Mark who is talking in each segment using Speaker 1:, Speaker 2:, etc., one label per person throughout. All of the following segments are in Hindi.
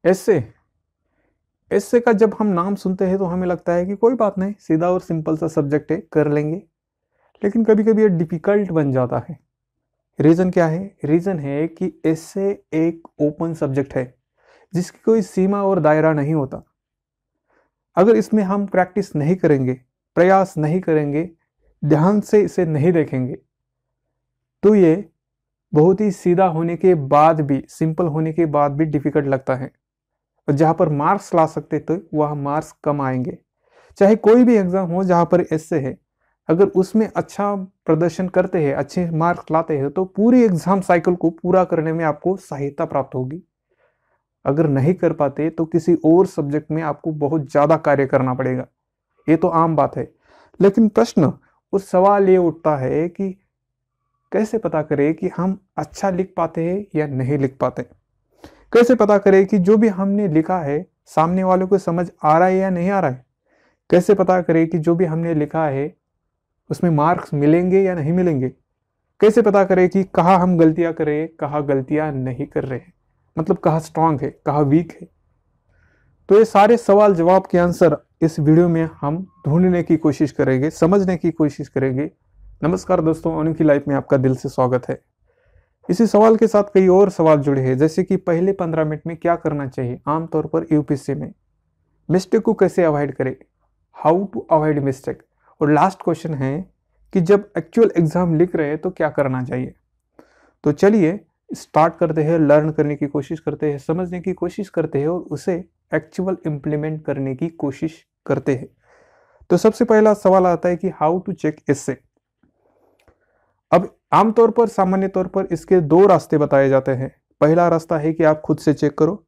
Speaker 1: एसे एसे का जब हम नाम सुनते हैं तो हमें लगता है कि कोई बात नहीं, सीधा और सिंपल सा सब्जेक्ट है, कर लेंगे। लेकिन कभी कभी ये डिफिकल्ट बन जाता है। रीज़न क्या है? रीज़न है कि एसे एक ओपन सब्जेक्ट है जिसकी कोई सीमा और दायरा नहीं होता। अगर इसमें हम प्रैक्टिस नहीं करेंगे, प्रयास नहीं करेंगे, ध्यान से इसे नहीं देखेंगे, तो ये बहुत ही सीधा होने के बाद भी, सिंपल होने के बाद भी डिफिकल्ट लगता है। और जहाँ पर मार्क्स ला सकते तो वह मार्क्स कम आएंगे। चाहे कोई भी एग्जाम हो जहाँ पर एसे है, अगर उसमें अच्छा प्रदर्शन करते हैं, अच्छे मार्क्स लाते हैं, तो पूरी एग्जाम साइकिल को पूरा करने में आपको सहायता प्राप्त होगी। अगर नहीं कर पाते तो किसी और सब्जेक्ट में आपको बहुत ज़्यादा कार्य करना पड़ेगा। ये तो आम बात है। लेकिन प्रश्न उस सवाल ये उठता है कि कैसे पता करें कि हम अच्छा लिख पाते हैं या नहीं लिख पाते? कैसे पता करें कि जो भी हमने लिखा है सामने वालों को समझ आ रहा है या नहीं आ रहा है? कैसे पता करें कि जो भी हमने लिखा है उसमें मार्क्स मिलेंगे या नहीं मिलेंगे? कैसे पता करें कि कहाँ हम गलतियां करें, कहाँ गलतियां नहीं कर रहे हैं, मतलब कहाँ स्ट्रांग है, कहाँ वीक है? तो ये सारे सवाल जवाब के आंसर इस वीडियो में हम ढूंढने की कोशिश करेंगे, समझने की कोशिश करेंगे। नमस्कार दोस्तों, अनोखी लाइफ में आपका दिल से स्वागत है। इसी सवाल के साथ कई और सवाल जुड़े हैं, जैसे कि पहले 15 मिनट में क्या करना चाहिए आमतौर पर यूपीएससी में, मिस्टेक को कैसे अवॉइड करें, हाउ टू अवॉइड मिस्टेक, और लास्ट क्वेश्चन है कि जब एक्चुअल एग्जाम लिख रहे हैं तो क्या करना चाहिए। तो चलिए स्टार्ट करते हैं, लर्न करने की कोशिश करते हैं, समझने की कोशिश करते हैं और उसे एक्चुअल इम्प्लीमेंट करने की कोशिश करते हैं। तो सबसे पहला सवाल आता है कि हाउ टू चेक एसे। अब आमतौर पर, सामान्य तौर पर इसके दो रास्ते बताए जाते हैं। पहला रास्ता है कि आप खुद से चेक करो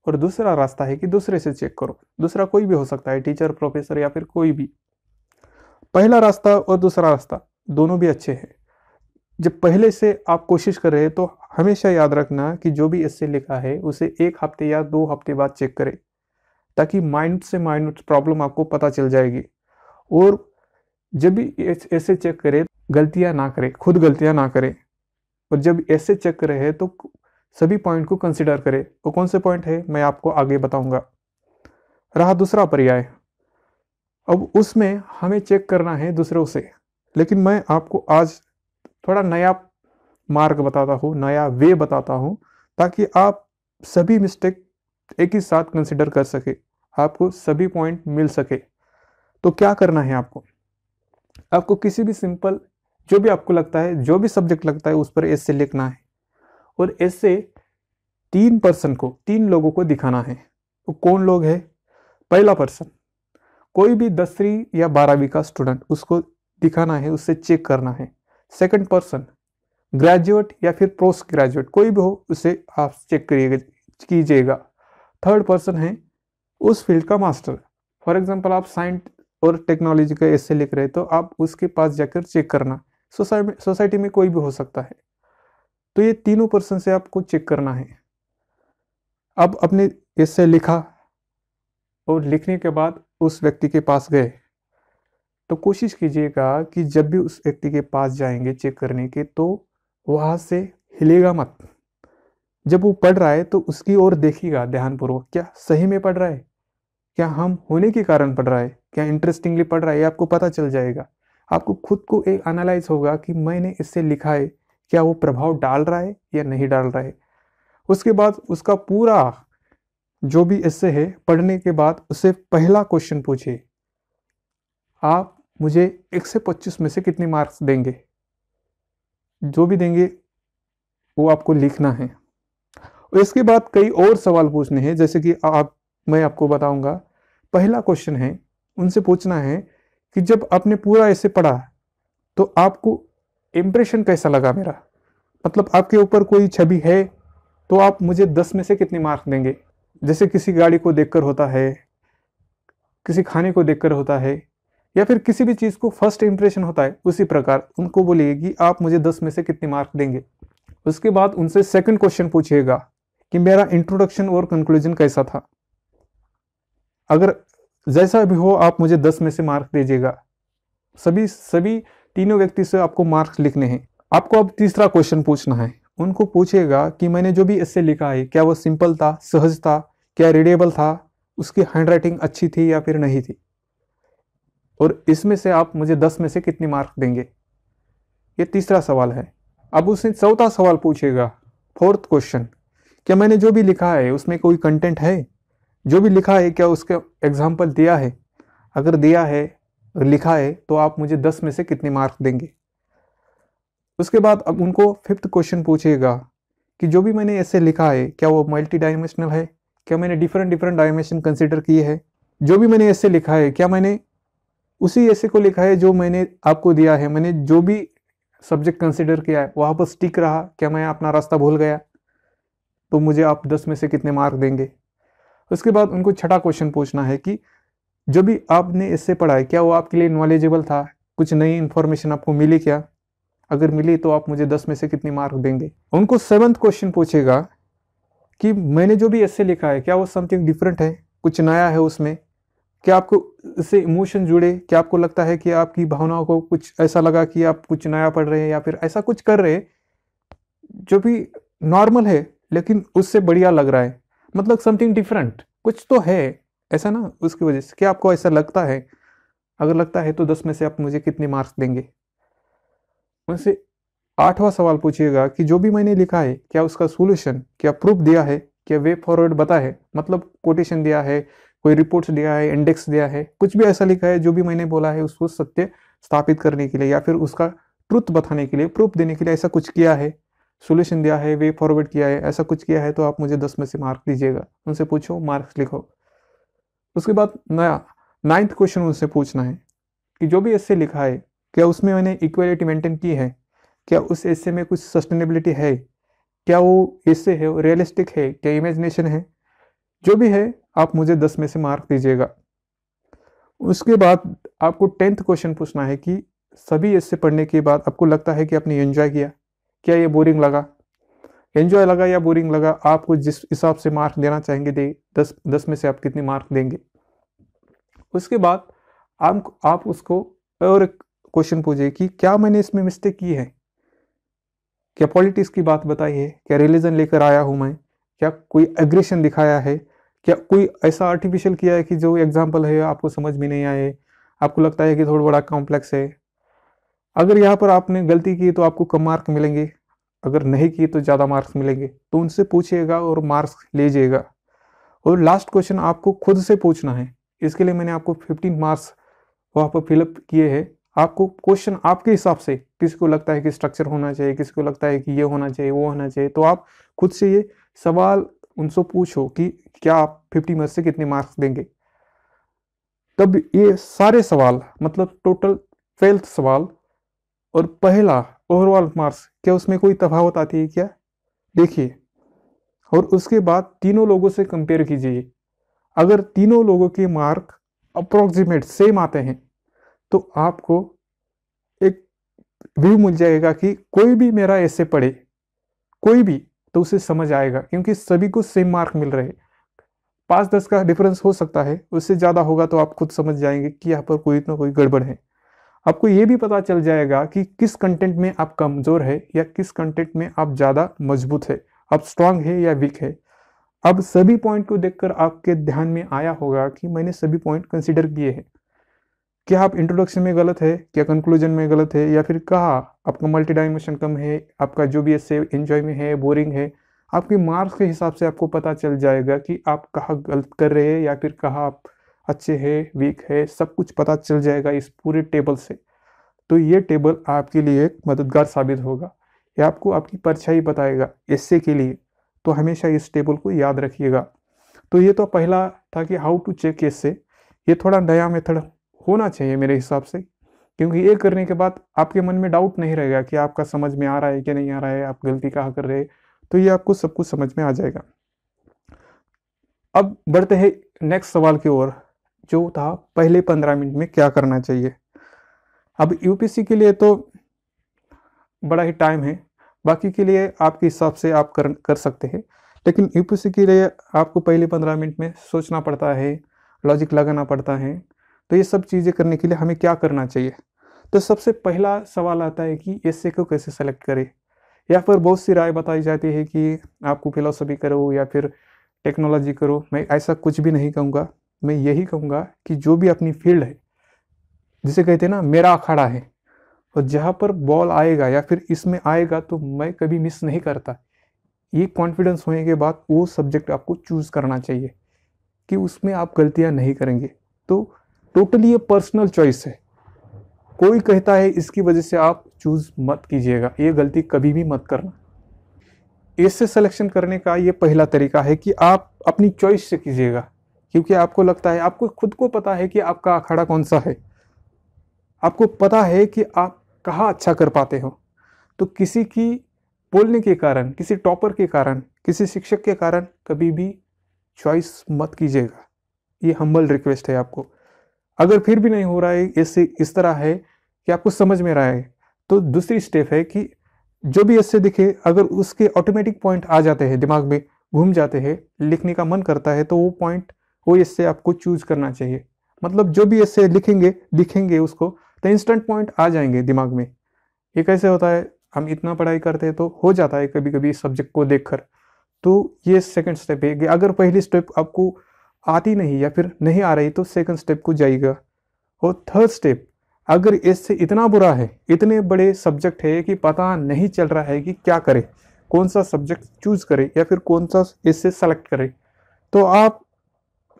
Speaker 1: और दूसरा रास्ता है कि दूसरे से चेक करो। दूसरा कोई भी हो सकता है, टीचर, प्रोफेसर या फिर कोई भी। पहला रास्ता और दूसरा रास्ता दोनों भी अच्छे हैं। जब पहले से आप कोशिश कर रहे हैं तो हमेशा याद रखना कि जो भी इससे लिखा है उसे 1 हफ्ते या 2 हफ्ते बाद चेक करें, ताकि माइन्यूट से माइन्यूट प्रॉब्लम आपको पता चल जाएगी। और जब भी ऐसे चेक करें, गलतियां ना करें, खुद गलतियां ना करें। और जब ऐसे चेक कर रहे हैं तो सभी पॉइंट को कंसिडर करें। वो कौन से पॉइंट है मैं आपको आगे बताऊंगा। रहा दूसरा पर्याय, अब उसमें हमें चेक करना है दूसरों से। लेकिन मैं आपको आज थोड़ा नया मार्ग बताता हूँ, नया वे बताता हूँ, ताकि आप सभी मिस्टेक एक ही साथ कंसिडर कर सके, आपको सभी पॉइंट मिल सके। तो क्या करना है आपको? आपको किसी भी सिंपल, जो भी आपको लगता है, जो भी सब्जेक्ट लगता है, उस पर ऐसे लिखना है। और ऐसे 3 लोगों को दिखाना है। तो कौन लोग है? पहला पर्सन, कोई भी 10वीं या 12वीं का स्टूडेंट, उसको दिखाना है, उससे चेक करना है। सेकंड पर्सन, ग्रेजुएट या फिर पोस्ट ग्रेजुएट, कोई भी हो, उसे आप चेक कीजिएगा। थर्ड पर्सन है उस फील्ड का मास्टर। फॉर एग्जांपल आप साइंस और टेक्नोलॉजी का ऐसे लिख रहे हैं तो आप उसके पास जाकर चेक करना। सोसाइटी में कोई भी हो सकता है। तो ये तीनों पर्सन से आपको चेक करना है। अब अपने ऐसे लिखा और लिखने के बाद उस व्यक्ति के पास गए, तो कोशिश कीजिएगा कि जब भी उस व्यक्ति के पास जाएंगे चेक करने के, तो वहां से हिलेगा मत। जब वो पढ़ रहा है तो उसकी ओर देखिएगा ध्यानपूर्वक, क्या सही में पढ़ रहा है, क्या हम होने के कारण पढ़ रहा है, क्या इंटरेस्टिंगली पढ़ रहा है, आपको पता चल जाएगा। आपको खुद को एक एनालाइज होगा कि मैंने इससे लिखा है, क्या वो प्रभाव डाल रहा है या नहीं डाल रहा है। उसके बाद उसका पूरा जो भी इससे है, पढ़ने के बाद उससे पहला क्वेश्चन पूछिए, आप मुझे 1 से 25 में से कितने मार्क्स देंगे? जो भी देंगे वो आपको लिखना है। और इसके बाद कई और सवाल पूछने हैं, जैसे कि मैं आपको बताऊंगा। पहला क्वेश्चन है, उनसे पूछना है कि जब आपने पूरा ऐसे पढ़ा तो आपको इम्प्रेशन कैसा लगा मेरा, मतलब आपके ऊपर कोई छवि है तो आप मुझे 10 में से कितने मार्क्स देंगे। जैसे किसी गाड़ी को देखकर होता है, किसी खाने को देखकर होता है, या फिर किसी भी चीज़ को फर्स्ट इंप्रेशन होता है, उसी प्रकार उनको बोलिए कि आप मुझे 10 में से कितने मार्क्स देंगे। उसके बाद उनसे सेकंड क्वेश्चन पूछिएगा कि मेरा इंट्रोडक्शन और कंक्लूजन कैसा था। अगर जैसा भी हो आप मुझे 10 में से मार्क्स दीजिएगा। सभी तीनों व्यक्ति से आपको मार्क्स लिखने हैं। आपको अब तीसरा क्वेश्चन पूछना है। उनको पूछिएगा कि मैंने जो भी इससे लिखा है, क्या वो सिंपल था, सहज था, क्या रीडेबल था, उसकी हैंडराइटिंग अच्छी थी या फिर नहीं थी, और इसमें से आप मुझे 10 में से कितने मार्क देंगे। ये तीसरा सवाल है। अब उसने चौथा सवाल पूछेगा, फोर्थ क्वेश्चन, क्या मैंने जो भी लिखा है उसमें कोई कंटेंट है, जो भी लिखा है क्या उसका एग्जाम्पल दिया है, अगर दिया है और लिखा है तो आप मुझे 10 में से कितने मार्क देंगे। उसके बाद अब उनको फिफ्थ क्वेश्चन पूछेगा कि जो भी मैंने ऐसे लिखा है क्या वो मल्टी डायमेंशनल है, क्या मैंने डिफरेंट डिफरेंट डायमेंशन कंसिडर किए हैं, जो भी मैंने ऐसे लिखा है क्या मैंने उसी ऐसे को लिखा है जो मैंने आपको दिया है, मैंने जो भी सब्जेक्ट कंसिडर किया है वहां पर स्टिक रहा, क्या मैं अपना रास्ता भूल गया, तो मुझे आप 10 में से कितने मार्क देंगे। उसके बाद उनको छठा क्वेश्चन पूछना है कि जो भी आपने इससे पढ़ा है क्या वो आपके लिए नॉलेजेबल था, कुछ नई इंफॉर्मेशन आपको मिली क्या, अगर मिली तो आप मुझे 10 में से कितने मार्क देंगे। उनको सेवंथ क्वेश्चन पूछेगा कि मैंने जो भी ऐसे लिखा है क्या वो समथिंग डिफरेंट है, कुछ नया है उसमें, क्या आपको इससे इमोशन जुड़े, क्या आपको लगता है कि आपकी भावनाओं को कुछ ऐसा लगा कि आप कुछ नया पढ़ रहे हैं या फिर ऐसा कुछ कर रहे हैं जो भी नॉर्मल है लेकिन उससे बढ़िया लग रहा है, मतलब समथिंग डिफरेंट कुछ तो है ऐसा ना, उसकी वजह से क्या आपको ऐसा लगता है, अगर लगता है तो 10 में से आप मुझे कितने मार्क्स देंगे। उनसे आठवां सवाल पूछिएगा कि जो भी मैंने लिखा है क्या उसका सोल्यूशन, क्या प्रूफ दिया है, क्या वे फॉरवर्ड बता है, मतलब कोटेशन दिया है, कोई रिपोर्ट्स दिया है, इंडेक्स दिया है, कुछ भी ऐसा लिखा है जो भी मैंने बोला है उसको सत्य स्थापित करने के लिए या फिर उसका ट्रुथ बताने के लिए, प्रूफ देने के लिए ऐसा कुछ किया है, सोल्यूशन दिया है, वे फॉरवर्ड किया है, ऐसा कुछ किया है तो आप मुझे 10 में से मार्क्स दीजिएगा। उनसे पूछो, मार्क्स लिखो। उसके बाद नया नाइन्थ क्वेश्चन उनसे पूछना है कि जो भी ऐसे लिखा है क्या उसमें मैंने इक्वालिटी मेंटेन की है, क्या उस एसे में कुछ सस्टेनेबिलिटी है, क्या वो एसे है रियलिस्टिक है, क्या इमेजिनेशन है, जो भी है आप मुझे 10 में से मार्क दीजिएगा। उसके बाद आपको 10th क्वेश्चन पूछना है कि सभी एसे पढ़ने के बाद आपको लगता है कि आपने एंजॉय किया, क्या ये बोरिंग लगा, एंजॉय लगा या बोरिंग लगा, आपको जिस हिसाब से मार्क देना चाहेंगे दे 10 में से आप कितने मार्क देंगे। उसके बाद आप उसको और क्वेश्चन पूछिए कि क्या मैंने इसमें मिस्टेक की है, क्या पॉलिटिक्स की बात बताई है, क्या रिलीजन लेकर आया हूं मैं, क्या कोई एग्रेशन दिखाया है, क्या कोई ऐसा आर्टिफिशियल किया है कि जो एग्जाम्पल है आपको समझ में नहीं आए, आपको लगता है कि थोड़ा बड़ा कॉम्प्लेक्स है। अगर यहाँ पर आपने गलती की तो आपको कम मार्क मिलेंगे, अगर नहीं की तो ज़्यादा मार्क्स मिलेंगे, तो उनसे पूछिएगा और मार्क्स लीजिएगा। और लास्ट क्वेश्चन आपको खुद से पूछना है, इसके लिए मैंने आपको 15 मार्क्स वहाँ पर फिलअप किए हैं। आपको क्वेश्चन आपके हिसाब से, किसी को लगता है कि स्ट्रक्चर होना चाहिए, किसी को लगता है कि ये होना चाहिए वो होना चाहिए, तो आप खुद से ये सवाल उनसे पूछो कि क्या आप 50 में से कितने मार्क्स देंगे। तब ये सारे सवाल मतलब टोटल 12th सवाल और पहला ओवरऑल मार्क्स, क्या उसमें कोई तफावत आती है क्या, देखिए। और उसके बाद तीनों लोगों से कंपेयर कीजिए, अगर तीनों लोगों के मार्क अप्रोक्सीमेट सेम आते हैं तो आपको एक व्यू मिल जाएगा कि कोई भी मेरा ऐसे पढ़े, कोई भी, तो उसे समझ आएगा क्योंकि सभी को सेम मार्क मिल रहे हैं। 5-10 का डिफरेंस हो सकता है, उससे ज़्यादा होगा तो आप खुद समझ जाएंगे कि यहाँ पर कोई ना कोई गड़बड़ है। आपको ये भी पता चल जाएगा कि किस कंटेंट में आप कमज़ोर है या किस कंटेंट में आप ज़्यादा मजबूत है, आप स्ट्रांग है या वीक है। अब सभी पॉइंट को देखकर आपके ध्यान में आया होगा कि मैंने सभी पॉइंट कंसिडर किए हैं। क्या आप इंट्रोडक्शन में गलत है, क्या कंक्लूजन में गलत है, या फिर कहा आपका मल्टी डायमेंशन कम है, आपका जो भी ऐसे एंजॉय में है, बोरिंग है, आपके मार्क्स के हिसाब से आपको पता चल जाएगा कि आप कहाँ गलत कर रहे हैं या फिर कहाँ आप अच्छे हैं, वीक है, सब कुछ पता चल जाएगा इस पूरे टेबल से। तो ये टेबल आपके लिए एक मददगार साबित होगा, ये आपको आपकी परछाई बताएगा एस्से के लिए, तो हमेशा इस टेबल को याद रखिएगा। तो ये तो पहला था कि हाउ टू चेक एस्से, ये थोड़ा नया मेथड होना चाहिए मेरे हिसाब से, क्योंकि ये करने के बाद आपके मन में डाउट नहीं रहेगा कि आपका समझ में आ रहा है कि नहीं आ रहा है, आप गलती कहाँ कर रहे हैं, तो ये आपको सब कुछ समझ में आ जाएगा। अब बढ़ते हैं नेक्स्ट सवाल की ओर, जो था पहले 15 मिनट में क्या करना चाहिए। अब यूपीएससी के लिए तो बड़ा ही टाइम है, बाकी के लिए आपके हिसाब से आप कर सकते हैं, लेकिन यूपीएससी के लिए आपको पहले 15 मिनट में सोचना पड़ता है, लॉजिक लगाना पड़ता है। तो ये सब चीज़ें करने के लिए हमें क्या करना चाहिए। तो सबसे पहला सवाल आता है कि एस्से को कैसे सेलेक्ट करें, या फिर बहुत सी राय बताई जाती है कि आपको फिलोसफी करो या फिर टेक्नोलॉजी करो, मैं ऐसा कुछ भी नहीं कहूँगा। मैं यही कहूँगा कि जो भी अपनी फील्ड है, जिसे कहते हैं ना मेरा अखाड़ा है, और जहाँ पर बॉल आएगा या फिर इसमें आएगा तो मैं कभी मिस नहीं करता, ये कॉन्फिडेंस होने के बाद वो सब्जेक्ट आपको चूज करना चाहिए कि उसमें आप गलतियां नहीं करेंगे। तो टोटली ये पर्सनल चॉइस है। कोई कहता है इसकी वजह से आप चूज मत कीजिएगा, ये गलती कभी भी मत करना। इससे सिलेक्शन करने का ये पहला तरीका है कि आप अपनी चॉइस से कीजिएगा, क्योंकि आपको लगता है, आपको खुद को पता है कि आपका अखाड़ा कौन सा है, आपको पता है कि आप कहाँ अच्छा कर पाते हो। तो किसी की बोलने के कारण, किसी टॉपर के कारण, किसी शिक्षक के कारण कभी भी चॉइस मत कीजिएगा। ये हम्बल रिक्वेस्ट है आपको। अगर फिर भी नहीं हो रहा है, इससे इस तरह है कि आपको समझ में रहा है, तो दूसरी स्टेप है कि जो भी इससे दिखे, अगर उसके ऑटोमेटिक पॉइंट आ जाते हैं, दिमाग में घूम जाते हैं, लिखने का मन करता है, तो वो पॉइंट, वो इससे आपको चूज करना चाहिए। मतलब जो भी इससे लिखेंगे उसको, तो इंस्टेंट पॉइंट आ जाएंगे दिमाग में। ये कैसे होता है, हम इतना पढ़ाई करते हैं तो हो जाता है कभी कभी सब्जेक्ट को देखकर। तो ये सेकंड स्टेप है कि अगर पहली स्टेप आपको आती नहीं या फिर नहीं आ रही तो सेकंड स्टेप को जाइएगा। और थर्ड स्टेप, अगर इससे इतना बुरा है, इतने बड़े सब्जेक्ट है कि पता नहीं चल रहा है कि क्या करे, कौन सा सब्जेक्ट चूज करे या फिर कौन सा इससे सेलेक्ट करे, तो आप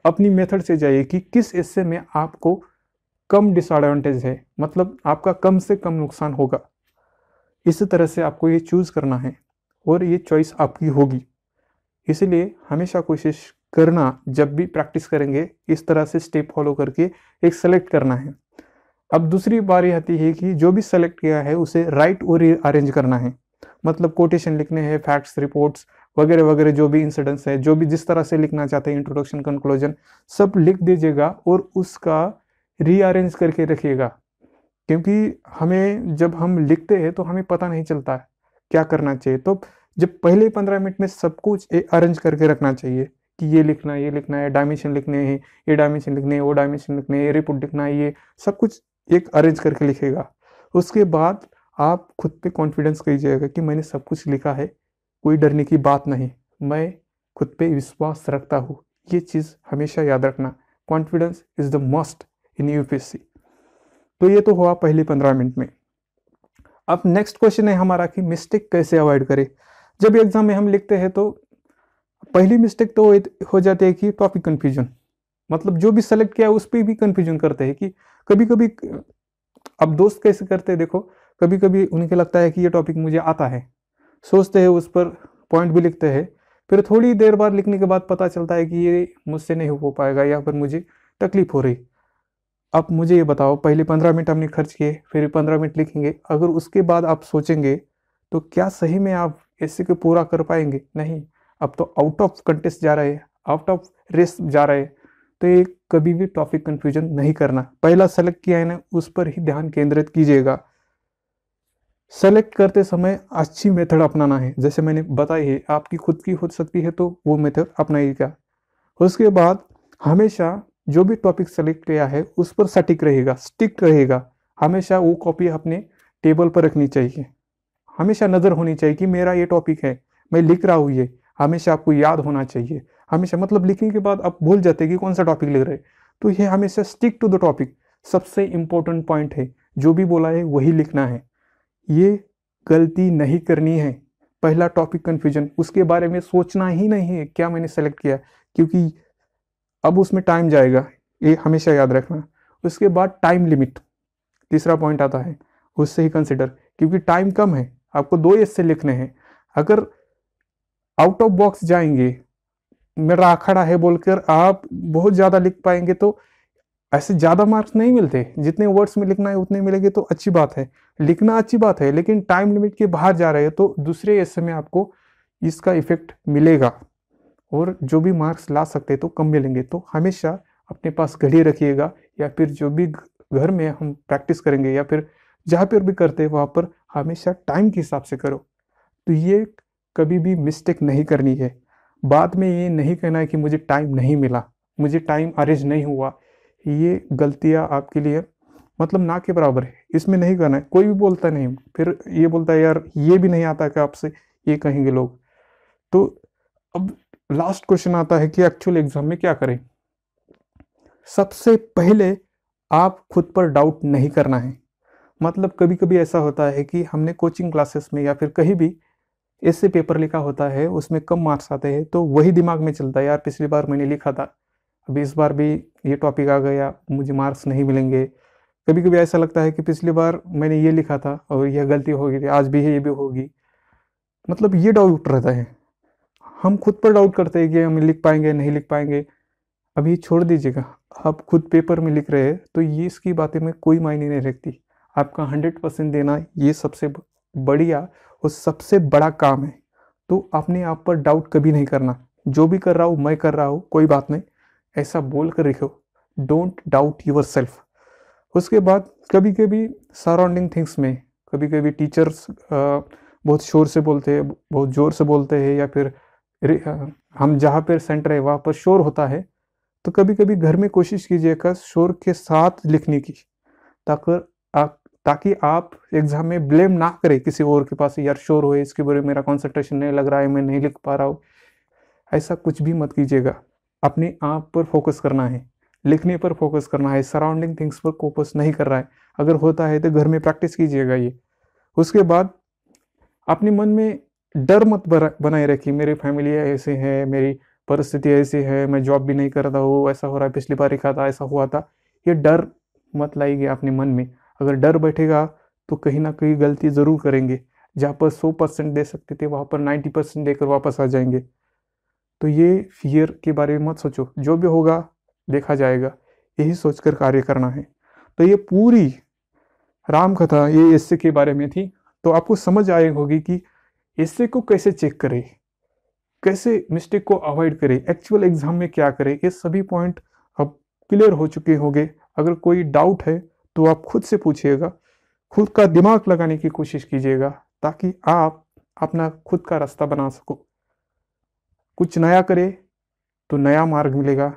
Speaker 1: अपनी मेथड से जाइए कि किस हिस्से में आपको कम डिसएडवांटेज है, मतलब आपका कम से कम नुकसान होगा। इसी तरह से आपको ये चूज करना है और ये चॉइस आपकी होगी। इसलिए हमेशा कोशिश करना, जब भी प्रैक्टिस करेंगे इस तरह से स्टेप फॉलो करके एक सेलेक्ट करना है। अब दूसरी बारी आती है कि जो भी सेलेक्ट किया है उसे राइट और अरेंज करना है। मतलब कोटेशन लिखने हैं, फैक्ट्स, रिपोर्ट्स वगैरह वगैरह, जो भी इंसिडेंट्स है, जो भी जिस तरह से लिखना चाहते हैं, इंट्रोडक्शन, कंक्लूजन, सब लिख दीजिएगा और उसका रीअरेंज करके रखिएगा। क्योंकि हमें, जब हम लिखते हैं तो हमें पता नहीं चलता क्या करना चाहिए। तो जब पहले 15 मिनट में सब कुछ अरेंज करके रखना चाहिए कि ये लिखना है, ये लिखना है, डायमेंशन लिखने हैं, ये डायमेंशन लिखने हैं, वो डायमेंशन लिखने हैं, ये रिपोर्ट लिखना है, ये सब कुछ एक अरेंज करके लिखेगा। उसके बाद आप खुद पे कॉन्फिडेंस कीजिएगा कि मैंने सब कुछ लिखा है, कोई डरने की बात नहीं, मैं खुद पे विश्वास रखता हूँ। ये चीज़ हमेशा याद रखना, confidence is the must in UPSC. तो ये तो हुआ पहले 15 मिनट में। अब नेक्स्ट क्वेश्चन है हमारा कि मिस्टेक कैसे अवॉइड करें। जब एग्जाम में हम लिखते हैं तो पहली मिस्टेक तो हो जाती है कि टॉपिक कंफ्यूजन, मतलब जो भी सेलेक्ट किया उस पर भी कंफ्यूजन करते हैं कि कभी कभी, अब दोस्त कैसे करते हैं देखो, कभी कभी उनके लगता है कि ये टॉपिक मुझे आता है, सोचते हैं, उस पर पॉइंट भी लिखते हैं, फिर थोड़ी देर बाद लिखने के बाद पता चलता है कि ये मुझसे नहीं हो पाएगा या फिर मुझे तकलीफ हो रही। अब मुझे ये बताओ, पहले 15 मिनट हमने खर्च किए, फिर 15 मिनट लिखेंगे, अगर उसके बाद आप सोचेंगे तो क्या सही में आप ऐसे को पूरा कर पाएंगे? नहीं। अब तो आउट ऑफ कंटेस्ट जा रहे हैं, आउट ऑफ रेस जा रहे हैं। तो ये कभी भी टॉपिक कंफ्यूजन नहीं करना, पहला सेलेक्ट किया है ना, उस पर ही ध्यान केंद्रित कीजिएगा। सेलेक्ट करते समय अच्छी मेथड अपनाना है, जैसे मैंने बताई है, आपकी खुद की हो सकती है तो वो मेथड अपनाइएगा। उसके बाद हमेशा जो भी टॉपिक सेलेक्ट किया है उस पर सटीक रहेगा, स्टिक रहेगा। हमेशा वो कॉपी अपने टेबल पर रखनी चाहिए, हमेशा नज़र होनी चाहिए कि मेरा ये टॉपिक है, मैं लिख रहा हूँ, ये हमेशा आपको याद होना चाहिए। हमेशा, मतलब लिखने के बाद आप भूल जाते हैं कि कौन सा टॉपिक लिख रहे हैं, तो ये हमेशा स्टिक टू द टॉपिक सबसे इंपॉर्टेंट पॉइंट है। जो भी बोला है वही लिखना है, ये गलती नहीं करनी है। पहला टॉपिक कंफ्यूजन, उसके बारे में सोचना ही नहीं है क्या मैंने सेलेक्ट किया, क्योंकि अब उसमें टाइम जाएगा, ये हमेशा याद रखना। उसके बाद टाइम लिमिट, तीसरा पॉइंट आता है, उससे ही कंसिडर, क्योंकि टाइम कम है, आपको 2 ऐसे लिखने हैं। अगर आउट ऑफ बॉक्स जाएंगे, मेरा अखाड़ा है बोलकर आप बहुत ज़्यादा लिख पाएंगे तो ऐसे ज़्यादा मार्क्स नहीं मिलते, जितने वर्ड्स में लिखना है उतने मिलेंगे तो अच्छी बात है, लिखना अच्छी बात है, लेकिन टाइम लिमिट के बाहर जा रहे हैं तो दूसरे ऐसे में आपको इसका इफेक्ट मिलेगा और जो भी मार्क्स ला सकते तो कम मिलेंगे। तो हमेशा अपने पास घड़ी रखिएगा, या फिर जो भी घर में हम प्रैक्टिस करेंगे या फिर जहाँ पर भी करते हैं वहाँ पर हमेशा टाइम के हिसाब से करो। तो ये कभी भी मिस्टेक नहीं करनी है। बाद में ये नहीं कहना है कि मुझे टाइम नहीं मिला, मुझे टाइम अरेंज नहीं हुआ, ये गलतियाँ आपके लिए मतलब ना के बराबर है, इसमें नहीं करना है। कोई भी बोलता नहीं, फिर ये बोलता है यार ये भी नहीं आता कि आपसे, ये कहेंगे लोग। तो अब लास्ट क्वेश्चन आता है कि एक्चुअल एग्जाम में क्या करें। सबसे पहले आप खुद पर डाउट नहीं करना है। मतलब कभी कभी ऐसा होता है कि हमने कोचिंग क्लासेस में या फिर कहीं भी ऐसे पेपर लिखा होता है, उसमें कम मार्क्स आते हैं, तो वही दिमाग में चलता है, यार पिछली बार मैंने लिखा था, अभी इस बार भी ये टॉपिक आ गया, मुझे मार्क्स नहीं मिलेंगे। कभी कभी ऐसा लगता है कि पिछली बार मैंने ये लिखा था और यह गलती हो गई थी, आज भी है ये भी होगी। मतलब ये डाउट रहता है, हम खुद पर डाउट करते हैं कि हम लिख पाएंगे नहीं लिख पाएंगे। अभी छोड़ दीजिएगा, आप खुद पेपर में लिख रहे हैं तो ये इसकी बातें में कोई मायने नहीं रखती। आपका 100% देना ये सबसे बढ़िया और सबसे बड़ा काम है। तो अपने आप पर डाउट कभी नहीं करना, जो भी कर रहा हूँ मैं कर रहा हूँ, कोई बात नहीं, ऐसा बोल कर रखो, डोंट डाउट यूर सेल्फ। उसके बाद कभी कभी सराउंडिंग थिंग्स में, कभी कभी टीचर्स बहुत शोर से बोलते हैं, बहुत ज़ोर से बोलते हैं, या फिर हम जहाँ पर सेंटर है वहाँ पर शोर होता है, तो कभी कभी घर में कोशिश कीजिएगा शोर के साथ लिखने की, ताकि ताकि आप एग्जाम में ब्लेम ना करें किसी और के पास, यार शोर हो इसके बारे में मेरा कंसंट्रेशन नहीं लग रहा है, मैं नहीं लिख पा रहा हूँ। ऐसा कुछ भी मत कीजिएगा, अपने आप पर फोकस करना है, लिखने पर फोकस करना है, सराउंडिंग थिंग्स पर फोकस नहीं कर रहा है। अगर होता है तो घर में प्रैक्टिस कीजिएगा ये। उसके बाद अपने मन में डर मत बनाए रखिए, मेरी फैमिली ऐसे है, मेरी परिस्थिति ऐसी है, मैं जॉब भी नहीं कर रहा हूँ, ऐसा हो रहा है, पिछली बार लिखा था ऐसा हुआ था। ये डर मत लाइए अपने मन में। अगर डर बैठेगा तो कहीं ना कहीं गलती ज़रूर करेंगे, जहाँ पर 100% दे सकते थे वहाँ पर 90% देकर वापस आ जाएंगे। तो ये फियर के बारे में मत सोचो, जो भी होगा देखा जाएगा, यही सोचकर कार्य करना है। तो ये पूरी राम कथा ये एस्से के बारे में थी। तो आपको समझ आई होगी कि एस्से को कैसे चेक करें, कैसे मिस्टेक को अवॉइड करें, एक्चुअल एग्जाम में क्या करें, ये सभी पॉइंट अब क्लियर हो चुके होंगे। अगर कोई डाउट है तो आप खुद से पूछिएगा, खुद का दिमाग लगाने की कोशिश कीजिएगा, ताकि आप अपना खुद का रास्ता बना सको। कुछ नया करें तो नया मार्ग मिलेगा।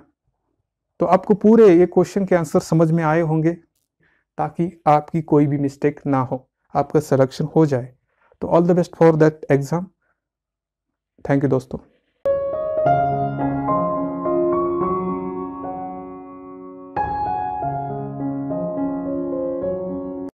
Speaker 1: तो आपको पूरे ये क्वेश्चन के आंसर समझ में आए होंगे, ताकि आपकी कोई भी मिस्टेक ना हो, आपका सिलेक्शन हो जाए। तो all the best for that exam. Thank you दोस्तों।